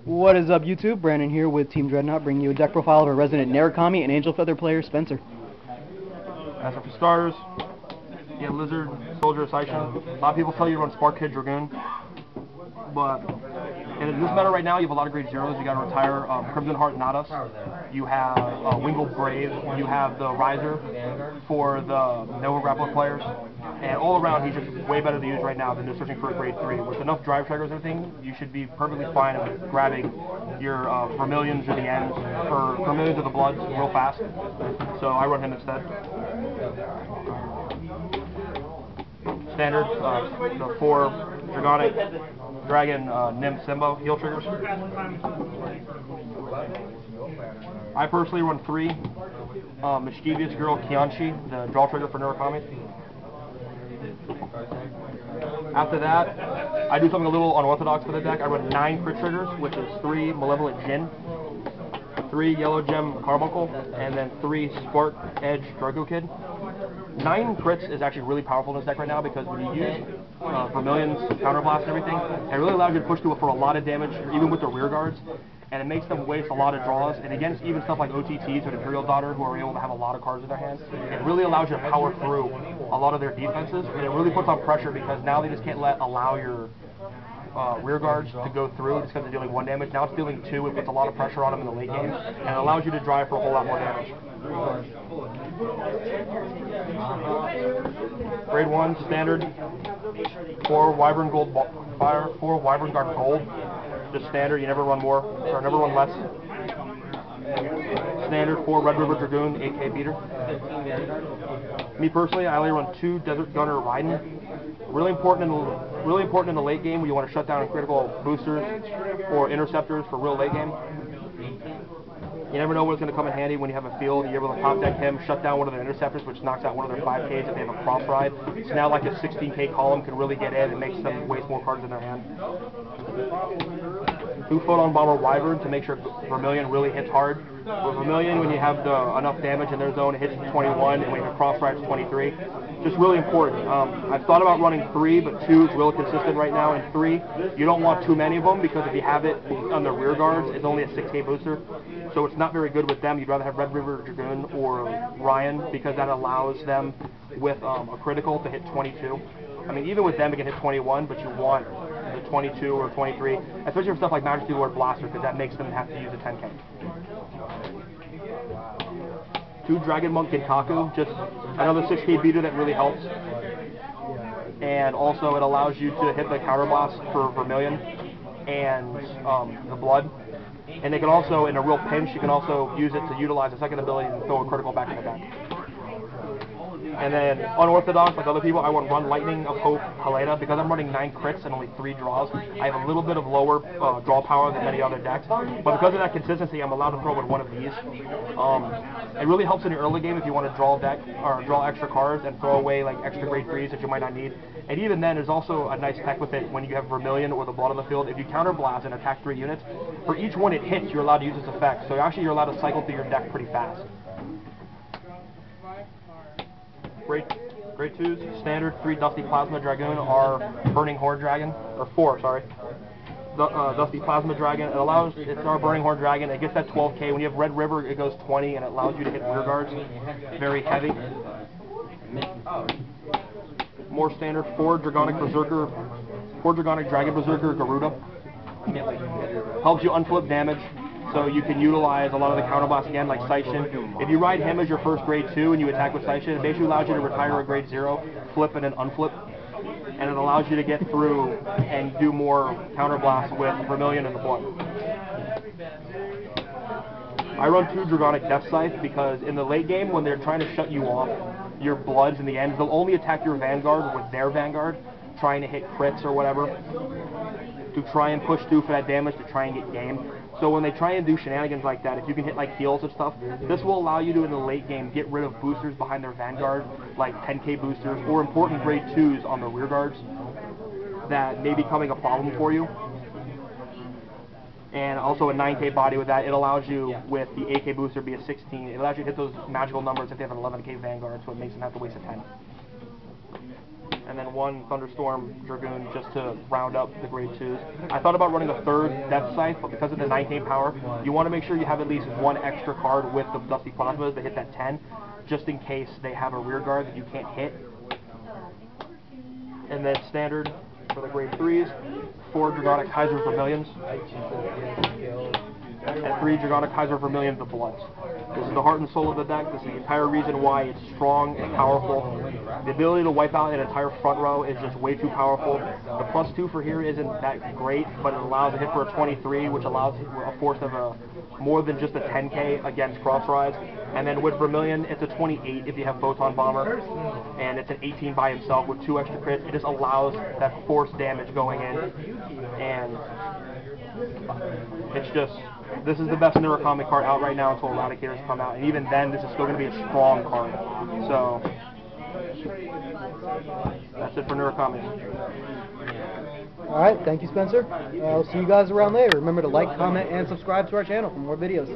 What is up, YouTube? Brandon here with Team Dreadnaught, bringing you a deck profile of our resident Narukami and Angel Feather player, Spencer. As for starters, you have Lizard, Soldier, Seishin. A lot of people tell you to run Spark Kid, Dragoon, but in this meta right now, you have a lot of great zeros. You got to retire Crimson Heart, Nadas. You have Wingled Brave. You have the Riser for the Nova Grappler players. And all around, he's just way better to use right now than just searching for a grade 3. With enough drive triggers and everything, you should be perfectly fine with grabbing your Vermillions or the Ends, or Vermillions of the Bloods real fast. So I run him instead. Standard, the 4 Dragonic Dragon Nim Simbo heal triggers. I personally run 3 Mischievous Girl Kianchi, the draw trigger for Narukami. After that, I do something a little unorthodox for the deck. I run 9 crit triggers, which is 3 Malevolent Jinn, 3 Yellow Gem Carbuncle, and then 3 Spark Edge Draco Kid. 9 crits is actually really powerful in this deck right now because when you use Vermillion's Counterblast and everything, it really allows you to push through it for a lot of damage, even with the rear guards, and it makes them waste a lot of draws. And against even stuff like OTTs or Imperial Daughter, who are able to have a lot of cards in their hands, it really allows you to power through a lot of their defenses, and it really puts on pressure because now they just can't allow your rear guards to go through just because they're dealing 1 damage. Now it's dealing 2, it puts a lot of pressure on them in the late game, and it allows you to drive for a whole lot more damage. Grade 1, standard, 4 Wyvern Gold Fire, 4 Wyvern Guard Gold, just standard, you never run more, or never run less. Standard 4 Red River Dragoon, 8k beater. Me personally, I only run 2 Desert Gunner Raiden. Really important in the late game when you want to shut down critical boosters or interceptors for real late game. You never know what's going to come in handy when you have a field. You're able to top deck him, shut down one of their interceptors, which knocks out one of their 5Ks if they have a cross ride. So now like a 16k column can really get in and makes them waste more cards in their hand. 2 Photon Bomber Wyvern to make sure Vermillion really hits hard. With Vermillion, when you have enough damage in their zone, it hits 21, and when you have cross ride, it's 23. Just really important. I've thought about running 3, but 2 is real consistent right now. And 3, you don't want too many of them because if you have it on the rear guards, it's only a 6k booster. So it's not very good with them. You'd rather have Red River Dragoon or Ryan because that allows them with a critical to hit 22. I mean, even with them, it can hit 21, but you want the 22 or 23, especially for stuff like Majesty Lord Blaster, because that makes them have to use a 10k. 2 Dragon Monk Ginkaku, just another 6k beater that really helps. And also it allows you to hit the Counterblast for Vermillion and the Blood. And they can also, in a real pinch, you can also use it to utilize a second ability and throw a critical back in the deck. And then, unorthodox, like other people, I would run Lightning of Hope Helena. Because I'm running 9 crits and only 3 draws, I have a little bit of lower draw power than many other decks. But because of that consistency, I'm allowed to throw in one of these. It really helps in your early game if you want to draw a deck, or draw extra cards and throw away like extra grade 3s that you might not need. And even then, there's also a nice tech with it when you have Vermillion or the Blood on the field. If you counterblast and attack 3 units, for each one it hits, you're allowed to use its effect. So actually you're allowed to cycle through your deck pretty fast. Grade 2s, standard 3 Dusty Plasma Dragoon are Burning Horn Dragon, or 4, sorry. Dusty Plasma Dragon, it's our Burning Horn Dragon, it gets that 12k. When you have Red River, it goes 20, and it allows you to hit rear guards. Very heavy. More standard, 4 Dragonic Dragon Berserker Garuda. Helps you unflip damage. So you can utilize a lot of the counterblast again, like Seishin. If you ride him as your first grade 2 and you attack with Seishin, it basically allows you to retire a grade 0, flip and then unflip. And it allows you to get through and do more counterblast with Vermillion and the Blood. I run 2 Dragonic Death Scythe because in the late game, when they're trying to shut you off, your Bloods in the end, they'll only attack your Vanguard with their Vanguard, trying to hit crits or whatever, to try and push through for that damage to try and get game. So when they try and do shenanigans like that, if you can hit like heals and stuff, this will allow you to, in the late game, get rid of boosters behind their Vanguard, like 10k boosters, or important grade 2s on the rear guards that may be becoming a problem for you. And also a 9k body with that, it allows you, with the 8k booster be a 16, it allows you to hit those magical numbers if they have an 11k Vanguard, so it makes them have to waste a 10. and then 1 Thunderstorm Dragoon just to round up the grade 2s. I thought about running a 3rd Death Scythe, but because of the 19 power, you want to make sure you have at least 1 extra card with the Dusty Plasmas that hit that 10, just in case they have a rear guard that you can't hit. And then standard for the grade 3s, 4 Dragonic Kaiser Vermillions, and 3 Dragonic Kaiser Vermillion the Bloods. This is the heart and soul of the deck. This is the entire reason why it's strong and powerful. The ability to wipe out an entire front row is just way too powerful. The +2 for here isn't that great, but it allows a hit for a 23, which allows a force of more than just a 10k against cross rides. And then with Vermillion, it's a 28 if you have Photon Bomber, and it's an 18 by himself with 2 extra crits. It just allows that force damage going in, and it's just, this is the best Narukami card out right now until Eradicators come out, and even then, this is still going to be a strong card. So, that's it for Narukami. Alright, thank you, Spencer. I'll see you guys around later. Remember to like, comment, and subscribe to our channel for more videos.